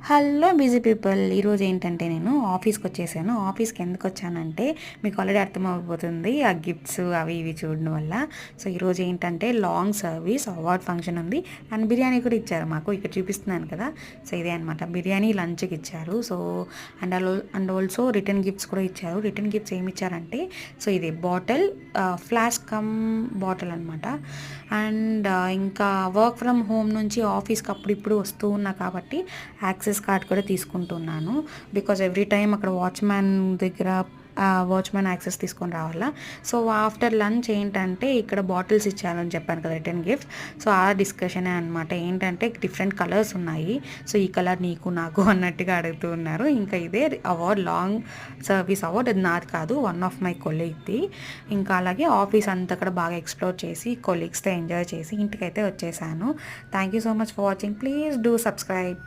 Hello busy people. ఈరోజు ఏంటంటే నేను ఆఫీస్కి వచ్చేసాను. ఆఫీస్కి ఎందుకు వచ్చానంటే మీకు ఆల్రెడీ అర్థమైపోతుంది ఆ గిఫ్ట్స్ అవి ఇవి చూడడం వల్ల. సో ఈరోజు ఏంటంటే లాంగ్ సర్వీస్ అవార్డ్ ఫంక్షన్ ఉంది అండ్ బిర్యానీ కూడా ఇచ్చారు మాకు. ఇక్కడ చూపిస్తున్నాను కదా, సో ఇదే అనమాట. బిర్యానీ లంచ్కి ఇచ్చారు. So and also return gifts కూడా ఇచ్చారు. రిటర్న్ గిఫ్ట్స్ ఏమి ఇచ్చారంటే, సో ఇది బాటిల్, ఫ్లాస్క్ కమ్ బాటిల్ అనమాట. అండ్ ఇంకా వర్క్ ఫ్రమ్ హోమ్ నుంచి ఆఫీస్కి అప్పుడిప్పుడు వస్తూ ఉన్నా కాబట్టి యాక్సెస్ కార్డ్ కూడా తీసుకుంటున్నాను. బికాజ్ ఎవ్రీ టైం అక్కడ వాచ్మ్యాన్ దగ్గర వాచ్మ్యాన్ యాక్సెస్ తీసుకొని రావాలా. సో ఆఫ్టర్ లంచ్ ఏంటంటే ఇక్కడ బాటిల్స్ ఇచ్చారని చెప్పాను కదా, రిటర్న్ గిఫ్ట్. సో ఆ డిస్కషనే అనమాట. ఏంటంటే డిఫరెంట్ కలర్స్ ఉన్నాయి. సో ఈ కలర్ నీకు నాకు అన్నట్టుగా అడుగుతూ ఉన్నారు. ఇంకా ఇదే అవార్డ్, లాంగ్ సర్వీస్ అవార్డ్. అది నాది కాదు, వన్ ఆఫ్ మై కొలీగ్ది. ఇంకా అలాగే ఆఫీస్ అంతా కూడా బాగా ఎక్స్ప్లోర్ చేసి కొలీగ్స్తో ఎంజాయ్ చేసి ఇంటికైతే వచ్చేసాను. Thank you so much for watching. Please do subscribe.